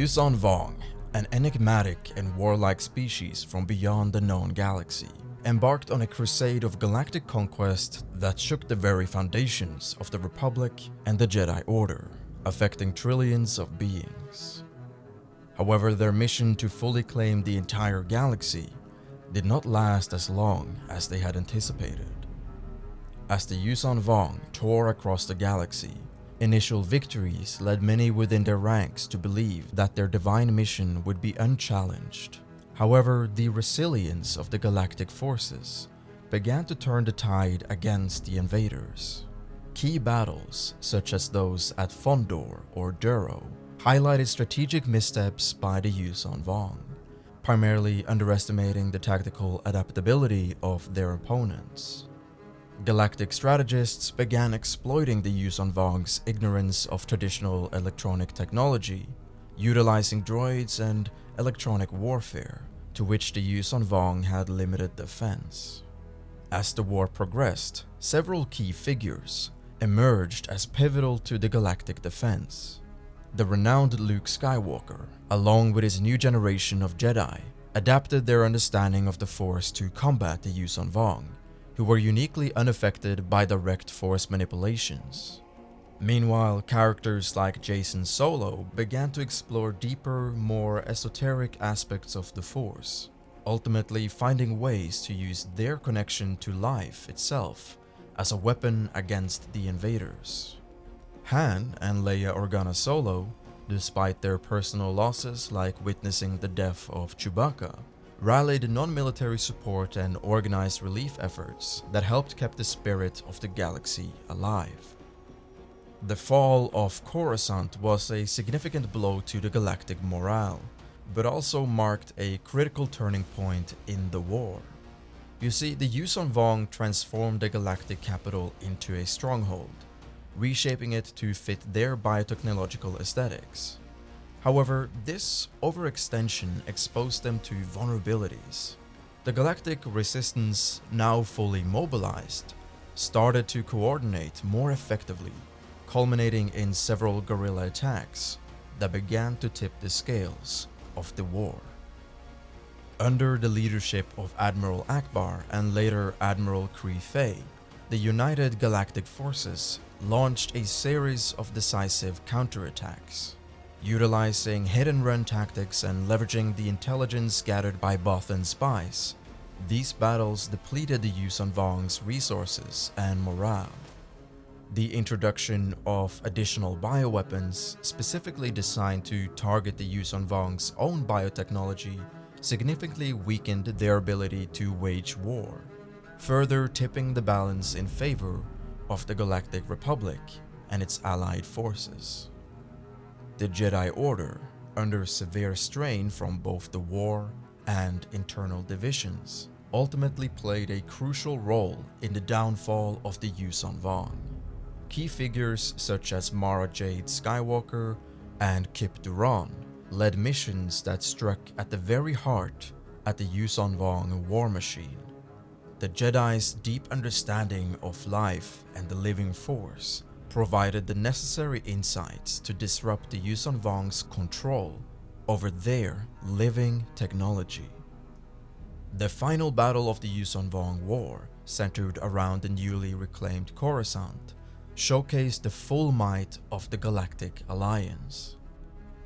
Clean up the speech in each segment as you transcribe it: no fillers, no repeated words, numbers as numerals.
Yuuzhan Vong, an enigmatic and warlike species from beyond the known galaxy, embarked on a crusade of galactic conquest that shook the very foundations of the Republic and the Jedi Order, affecting trillions of beings. However, their mission to fully claim the entire galaxy did not last as long as they had anticipated. As the Yuuzhan Vong tore across the galaxy, initial victories led many within their ranks to believe that their divine mission would be unchallenged. However, the resilience of the galactic forces began to turn the tide against the invaders. Key battles, such as those at Fondor or Duro, highlighted strategic missteps by the Yuuzhan Vong, primarily underestimating the tactical adaptability of their opponents. Galactic strategists began exploiting the Yuuzhan Vong's ignorance of traditional electronic technology, utilizing droids and electronic warfare, to which the Yuuzhan Vong had limited defense. As the war progressed, several key figures emerged as pivotal to the galactic defense. The renowned Luke Skywalker, along with his new generation of Jedi, adapted their understanding of the Force to combat the Yuuzhan Vong, who were uniquely unaffected by direct Force manipulations. Meanwhile, characters like Jacen Solo began to explore deeper, more esoteric aspects of the Force, ultimately finding ways to use their connection to life itself as a weapon against the invaders. Han and Leia Organa Solo, despite their personal losses like witnessing the death of Chewbacca, rallied non-military support and organized relief efforts that helped keep the spirit of the galaxy alive. The fall of Coruscant was a significant blow to the galactic morale, but also marked a critical turning point in the war. You see, the Yuuzhan Vong transformed the galactic capital into a stronghold, reshaping it to fit their biotechnological aesthetics. However, this overextension exposed them to vulnerabilities. The galactic resistance, now fully mobilized, started to coordinate more effectively, culminating in several guerrilla attacks that began to tip the scales of the war. Under the leadership of Admiral Akbar and later Admiral Kree Fay, the United Galactic Forces launched a series of decisive counterattacks. Utilizing hit-and-run tactics and leveraging the intelligence gathered by Bothan spies, these battles depleted the Yuuzhan Vong's resources and morale. The introduction of additional bioweapons specifically designed to target the Yuuzhan Vong's own biotechnology significantly weakened their ability to wage war, further tipping the balance in favor of the Galactic Republic and its allied forces. The Jedi Order, under severe strain from both the war and internal divisions, ultimately played a crucial role in the downfall of the Yuuzhan Vong. Key figures such as Mara Jade Skywalker and Kip Duran led missions that struck at the very heart of the Yuuzhan Vong war machine. The Jedi's deep understanding of life and the living force provided the necessary insights to disrupt the Yuuzhan Vong's control over their living technology. The final battle of the Yuuzhan Vong War, centered around the newly reclaimed Coruscant, showcased the full might of the Galactic Alliance,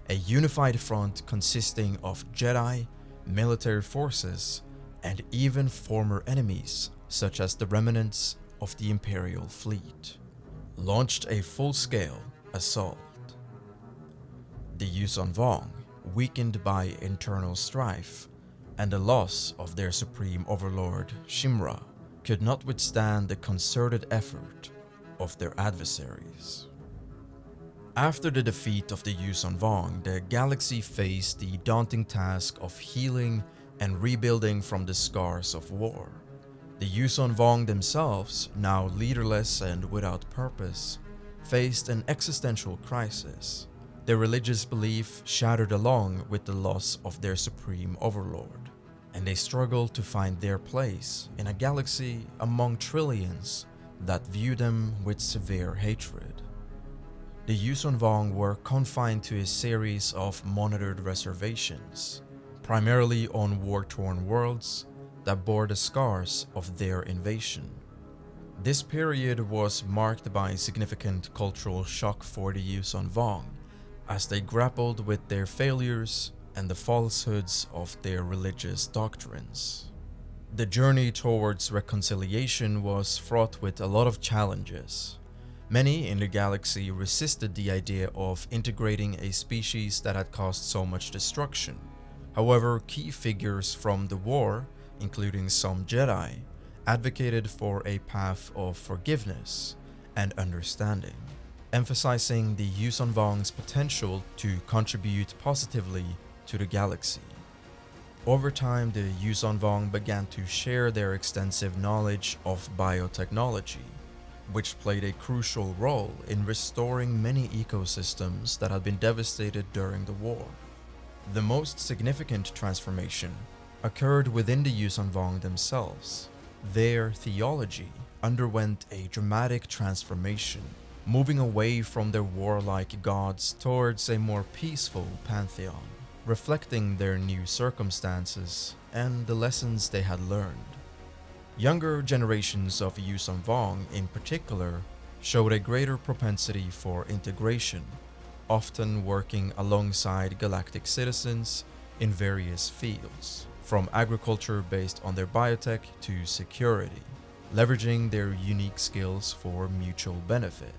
a unified front consisting of Jedi, military forces, and even former enemies such as the remnants of the Imperial fleet, launched a full-scale assault. The Yuuzhan Vong, weakened by internal strife and the loss of their supreme overlord Shimra, could not withstand the concerted effort of their adversaries. After the defeat of the Yuuzhan Vong, the galaxy faced the daunting task of healing and rebuilding from the scars of war. The Yuuzhan Vong themselves, now leaderless and without purpose, faced an existential crisis, their religious belief shattered along with the loss of their supreme overlord, and they struggled to find their place in a galaxy among trillions that view them with severe hatred. The Yuuzhan Vong were confined to a series of monitored reservations, primarily on war-torn worlds that bore the scars of their invasion. This period was marked by significant cultural shock for the Yuuzhan Vong, as they grappled with their failures and the falsehoods of their religious doctrines. The journey towards reconciliation was fraught with a lot of challenges. Many in the galaxy resisted the idea of integrating a species that had caused so much destruction. However, key figures from the war, including some Jedi, advocated for a path of forgiveness and understanding, emphasizing the Yuuzhan Vong's potential to contribute positively to the galaxy. Over time, the Yuuzhan Vong began to share their extensive knowledge of biotechnology, which played a crucial role in restoring many ecosystems that had been devastated during the war. The most significant transformation occurred within the Yuuzhan Vong themselves. Their theology underwent a dramatic transformation, moving away from their warlike gods towards a more peaceful pantheon, reflecting their new circumstances and the lessons they had learned. Younger generations of Yuuzhan Vong in particular showed a greater propensity for integration, often working alongside galactic citizens in various fields, from agriculture based on their biotech to security, leveraging their unique skills for mutual benefit.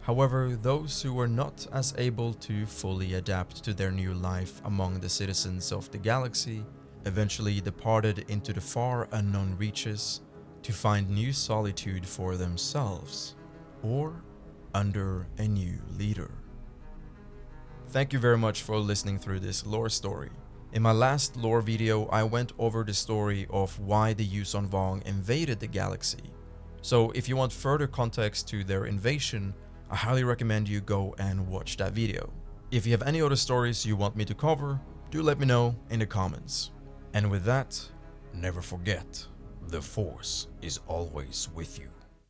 However, those who were not as able to fully adapt to their new life among the citizens of the galaxy eventually departed into the far unknown reaches to find new solitude for themselves, or under a new leader. Thank you very much for listening through this lore story. In my last lore video, I went over the story of why the Yuuzhan Vong invaded the galaxy. So if you want further context to their invasion, I highly recommend you go and watch that video. If you have any other stories you want me to cover, do let me know in the comments. And with that, never forget, the Force is always with you.